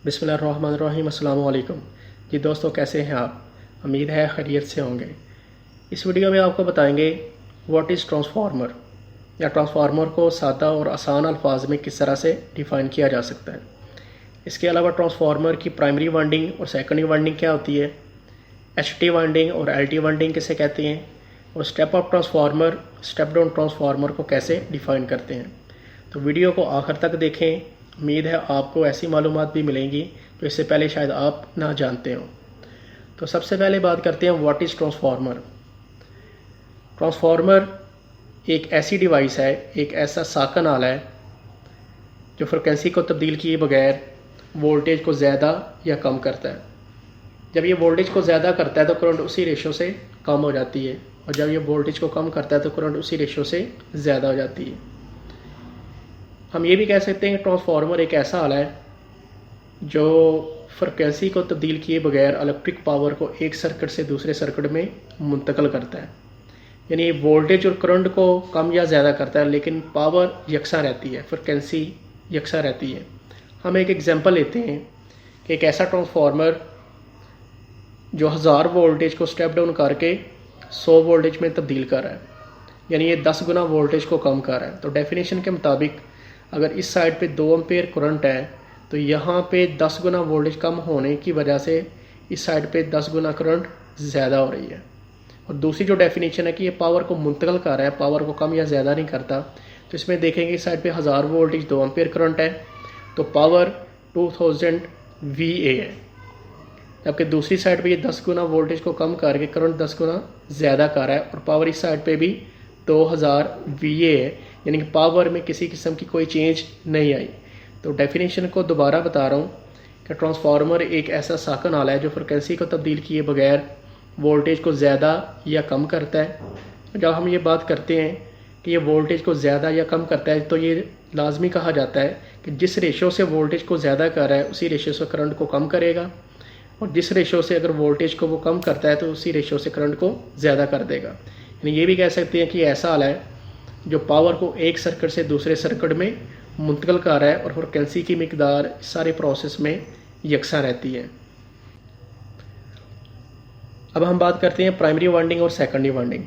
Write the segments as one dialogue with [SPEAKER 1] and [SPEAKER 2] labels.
[SPEAKER 1] बिस्मिल्लाहिर्रहमानिर्रहीम अस्सलाम वालेकुम। जी दोस्तों, कैसे हैं आप? उम्मीद है खैरियत से होंगे। इस वीडियो में आपको बताएंगे व्हाट इज़ ट्रांसफार्मर, या ट्रांसफार्मर को सादा और आसान अल्फाज में किस तरह से डिफ़ाइन किया जा सकता है। इसके अलावा ट्रांसफार्मर की प्राइमरी वाइंडिंग और सेकेंडरी वाइंडिंग क्या होती है, एचटी वाइंडिंग और एलटी वाइंडिंग किसे कहते हैं, और step up transformer, step down transformer को कैसे डिफ़ाइन करते हैं। तो वीडियो को आखिर तक देखें। उम्मीद है आपको ऐसी मालूमात भी मिलेंगी जो इससे पहले शायद आप ना जानते हो। तो सबसे पहले बात करते हैं व्हाट इज़ ट्रांसफार्मर। ट्रांसफार्मर एक ऐसी डिवाइस है, एक ऐसा साकन आला है जो फ्रिक्वेंसी को तब्दील किए बगैर वोल्टेज को ज़्यादा या कम करता है। जब ये वोल्टेज को ज़्यादा करता है तो करंट उसी रेशो से कम हो जाती है, और जब ये वोल्टेज को कम करता है तो करंट उसी रेशो से ज़्यादा हो जाती है। हम ये भी कह सकते हैं कि ट्रांसफार्मर एक ऐसा आला है जो फ्रिक्वेंसी को तब्दील किए बगैर इलेक्ट्रिक पावर को एक सर्किट से दूसरे सर्किट में मुंतकिल करता है। यानी वोल्टेज और करंट को कम या ज़्यादा करता है, लेकिन पावर यकसा रहती है, फ्रिक्वेंसी यकसा रहती है। हम एक एग्जांपल लेते हैं कि एक ऐसा ट्रांसफार्मर जो 1000 वोल्टेज को स्टेप डाउन करके 100 वोल्टेज में तब्दील कर रहा है, यानी ये 10 गुना वोल्टेज को कम कर रहा है। तो डेफिनेशन के मुताबिक अगर इस साइड पे 2 एम्पेयर करंट है तो यहाँ पे 10 गुना वोल्टेज कम होने की वजह से इस साइड पे 10 गुना करंट ज़्यादा हो रही है। और दूसरी जो डेफिनेशन है कि ये पावर को मुंतकिल कर रहा है, पावर को कम या ज़्यादा नहीं करता। तो इसमें देखेंगे इस साइड पे 1000 वोल्टेज 2 एम्पेयर करंट है तो पावर 2000 VA है, जबकि दूसरी साइड पे ये 10 गुना वोल्टेज को कम करके करंट 10 गुना ज़्यादा कर रहा है, और पावर इस साइड पे भी 2000 VA है, यानी कि पावर में किसी किस्म की कोई चेंज नहीं आई। तो डेफिनेशन को दोबारा बता रहा हूँ कि ट्रांसफार्मर एक ऐसा साकन आला है जो फ्रिक्वेंसी को तब्दील किए बगैर वोल्टेज को ज़्यादा या कम करता है। जब हम ये बात करते हैं कि ये वोल्टेज को ज़्यादा या कम करता है तो ये लाजमी कहा जाता है कि जिस रेशो से वोल्टेज को ज़्यादा कर रहा है उसी रेशो से करंट को कम करेगा, और जिस रेशो से अगर वोल्टेज को वो कम करता है तो उसी रेशो से करंट को ज़्यादा कर देगा। यानी ये भी कह सकते हैं कि ऐसा आला है जो पावर को एक सर्किट से दूसरे सर्किट में मुंतकिल कर रहा है, और फ्रिक्वेंसी की मिकदार सारे प्रोसेस में यकसा रहती है। अब हम बात करते हैं प्राइमरी वाइंडिंग और सेकेंडरी वाइंडिंग।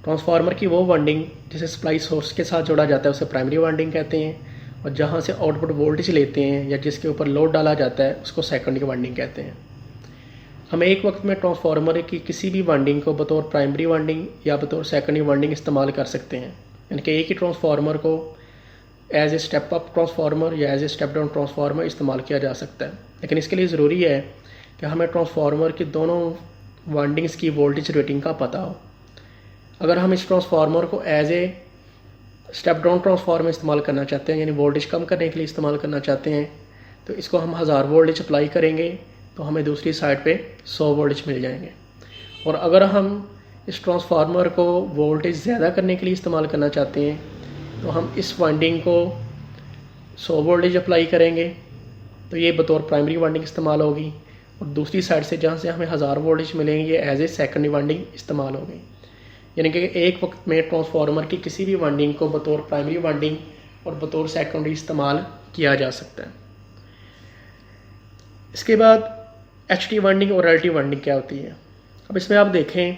[SPEAKER 1] ट्रांसफार्मर की वो वाइंडिंग जिसे सप्लाई सोर्स के साथ जोड़ा जाता है उसे प्राइमरी वाइंडिंग कहते हैं, और जहाँ से आउटपुट वोल्टेज लेते हैं या जिसके ऊपर लोड डाला जाता है उसको सेकेंडरी वाइंडिंग कहते हैं। हम एक वक्त में ट्रांसफार्मर की किसी भी वाइंडिंग को बतौर प्राइमरी वाइंडिंग या बतौर सेकेंडरी वाइंडिंग इस्तेमाल कर सकते हैं। यानी कि एक ही ट्रांसफार्मर को as a step up transformer या as a step down transformer इस्तेमाल किया जा सकता है, लेकिन इसके लिए ज़रूरी है कि हमें ट्रांसफार्मर की दोनों वाइंडिंग्स की वोल्टेज रेटिंग का पता हो। अगर हम इस ट्रांसफार्मर को as a step down transformer इस्तेमाल करना चाहते हैं, यानी वोल्टेज कम करने के लिए इस्तेमाल करना चाहते हैं, तो इसको हम 1000 वोल्टेज अप्लाई करेंगे तो हमें दूसरी साइड पे 100 वोल्टेज मिल जाएंगे। और अगर हम इस ट्रांसफार्मर को वोल्टेज ज़्यादा करने के लिए इस्तेमाल करना चाहते हैं तो हम इस वाइंडिंग को 100 वोल्टेज अप्लाई करेंगे तो ये बतौर प्राइमरी वाइंडिंग इस्तेमाल होगी, और दूसरी साइड से जहाँ से हमें 1000 वोल्टेज मिलेंगे ये एज ए सेकेंडरी वाइंडिंग इस्तेमाल होगी। यानी कि एक वक्त में ट्रांसफार्मर की किसी भी वाइंडिंग को बतौर प्राइमरी वाइंडिंग और बतौर सेकेंडरी इस्तेमाल किया जा सकता है। इसके बाद एचटी वाइंडिंग और एलटी वाइंडिंग क्या होती है। अब इसमें आप देखें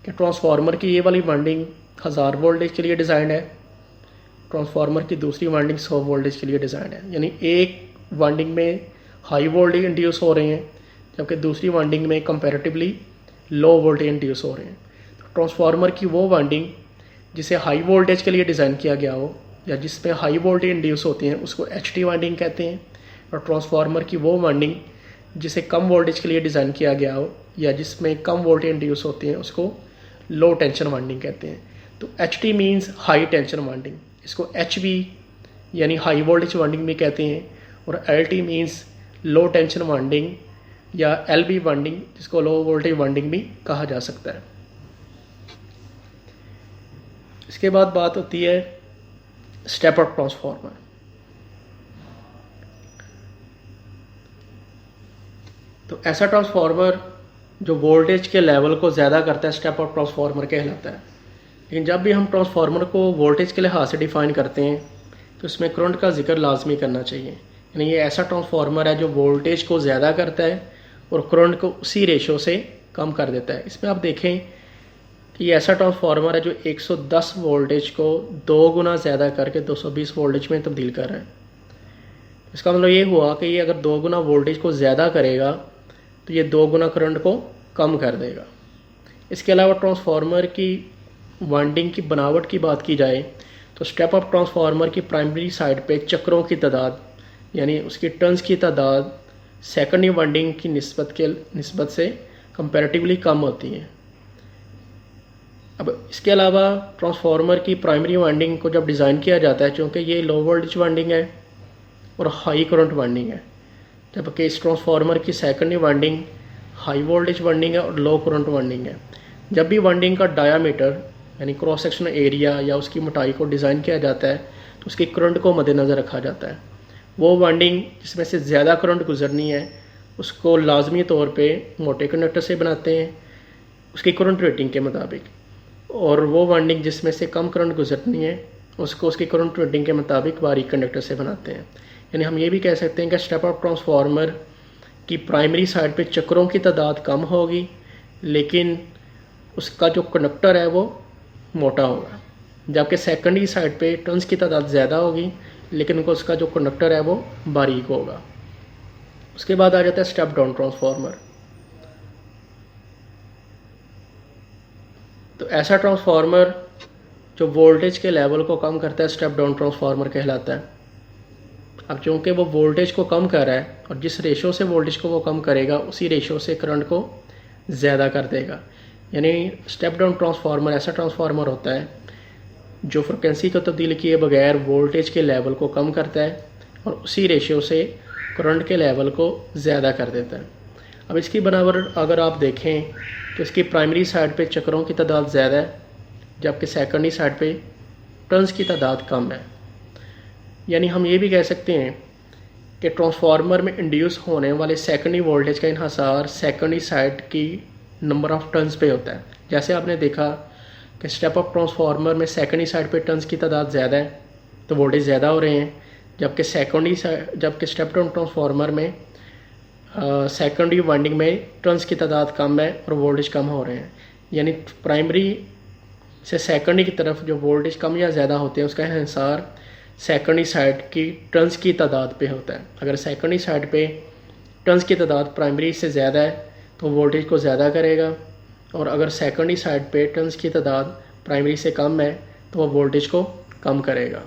[SPEAKER 1] कि ट्रांसफार्मर की ये वाली वाइंडिंग 1000 वोल्टेज के लिए डिज़ाइन है, ट्रांसफार्मर की दूसरी वाइंडिंग 100 वोल्टेज के लिए डिज़ाइन है। यानी एक वाइंडिंग में हाई वोल्टेज इंड्यूस हो रहे हैं जबकि दूसरी वाइंडिंग में कंपैरेटिवली लो वोल्टेज इंड्यूस हो रहे हैं। तो ट्रांसफार्मर की वो वाइंडिंग जिसे हाई वोल्टेज के लिए डिज़ाइन किया गया हो या जिसमें हाई वोल्टेज इंड्यूस होती हैं उसको एचटी वाइंडिंग कहते हैं, और ट्रांसफार्मर की वो वाइंडिंग जिसे कम वोल्टेज के लिए डिज़ाइन किया गया हो या जिसमें कम वोल्टेज इंड्यूस होती हैं उसको लो टेंशन वाइंडिंग कहते हैं। तो H T means high tension winding, इसको एच वी यानी हाई वोल्टेज वाइंडिंग भी कहते हैं, और L T means low tension winding या एल बी वाइंडिंग जिसको लो वोल्टेज वाइंडिंग भी कहा जा सकता है। इसके बाद बात होती है स्टेप अप ट्रांसफार्मर। तो ऐसा ट्रांसफार्मर जो वोल्टेज के लेवल को ज़्यादा करता है स्टेप अप ट्रांसफार्मर कहलाता है। लेकिन जब भी हम ट्रांसफार्मर को वोल्टेज के लिहाज से डिफ़ाइन करते हैं तो इसमें करंट का जिक्र लाजमी करना चाहिए, यानी ये ऐसा ट्रांसफार्मर है जो वोल्टेज को ज़्यादा करता है और करंट को उसी रेशो से कम कर देता है। इसमें आप देखें कि ये ऐसा ट्रांसफार्मर है जो 110 वोल्टेज को 2 गुना ज़्यादा करके 220 वोल्टेज में तब्दील कर रहा है। इसका मतलब ये हुआ कि ये अगर 2 गुना वोल्टेज को ज़्यादा करेगा तो ये 2 गुना करंट को कम कर देगा। इसके अलावा ट्रांसफार्मर की वाइंडिंग की बनावट की बात की जाए तो स्टेप अप ट्रांसफार्मर की प्राइमरी साइड पे चक्रों की तादाद यानी उसकी टर्न्स की तादाद सेकेंडरी वाइंडिंग की निस्बत से कंपैरेटिवली कम होती है। अब इसके अलावा ट्रांसफार्मर की प्राइमरी वाइंडिंग को जब डिज़ाइन किया जाता है, चूँकि ये लो वोल्टेज वाइंडिंग है और हाई करंट वाइंडिंग है, जबकि इस ट्रांसफार्मर की secondary winding high voltage winding है और लो करंट वाइंडिंग है। जब भी वाइंडिंग का डायामीटर यानी क्रॉस सेक्शनल एरिया या उसकी मोटाई को डिज़ाइन किया जाता है तो उसकी करंट को मद्देनज़र रखा जाता है। वो वाइंडिंग जिसमें से ज़्यादा करंट गुजरनी है उसको लाजमी तौर पे मोटे कंडक्टर से बनाते हैं उसकी करंट रेटिंग के मुताबिक, और वो वाइंडिंग जिसमें से कम करंट गुजरनी है उसको उसकी करंट रेटिंग के मुताबिक बारीक कंडक्टर से बनाते हैं। यानी हम ये भी कह सकते हैं कि स्टेप अप ट्रांसफार्मर की प्राइमरी साइड पे चक्रों की तादाद कम होगी लेकिन उसका जो कंडक्टर है वो मोटा होगा, जबकि सेकेंडरी साइड पे टर्न्स की तादाद ज़्यादा होगी लेकिन उसका जो कंडक्टर है वो बारीक होगा। उसके बाद आ जाता है स्टेप डाउन ट्रांसफार्मर। तो ऐसा ट्रांसफार्मर जो वोल्टेज के लेवल को कम करता है स्टेप डाउन ट्रांसफार्मर कहलाता है। अब चूँकि वो वोल्टेज को कम कर रहा है और जिस रेशो से वोल्टेज को वो कम करेगा उसी रेशो से करंट को ज़्यादा कर देगा। यानी स्टेप डाउन ट्रांसफार्मर ऐसा ट्रांसफार्मर होता है जो फ्रिक्वेंसी को तब्दील किए बगैर वोल्टेज के लेवल को कम करता है और उसी रेशियो से करंट के लेवल को ज़्यादा कर देता है। अब इसकी बनावट अगर आप देखें तो इसकी प्राइमरी साइड पे चक्रों की तादाद ज़्यादा है जबकि सेकेंडरी साइड पे टर्न्स की तादाद कम है। यानी हम ये भी कह सकते हैं कि ट्रांसफार्मर में इंड्यूस होने वाले सेकेंडरी वोल्टेज का इन्हासार सेकेंडरी साइड की नंबर ऑफ टर्न्स पे होता है। जैसे आपने देखा कि स्टेप अप ट्रांसफार्मर में सेकेंडरी साइड पे टर्न्स की तादाद ज़्यादा है तो वोल्टेज ज़्यादा हो रहे हैं, जबकि स्टेप डाउन ट्रांसफार्मर में सेकेंडरी वाइंडिंग में टर्न्स की तादाद कम है और वोल्टेज कम हो रहे हैं। यानी प्राइमरी से सेकेंडरी की तरफ जो वोल्टेज कम या ज़्यादा होते हैं उसका हिसार सेकेंडरी साइड की टर्न्स की तादाद पे होता है। अगर सेकेंडरी साइड पे टर्न्स की तादाद प्राइमरी से ज़्यादा है तो वोल्टेज को ज़्यादा करेगा, और अगर सेकेंडरी साइड पे टर्न्स की तादाद प्राइमरी से कम है तो वह वोल्टेज को कम करेगा।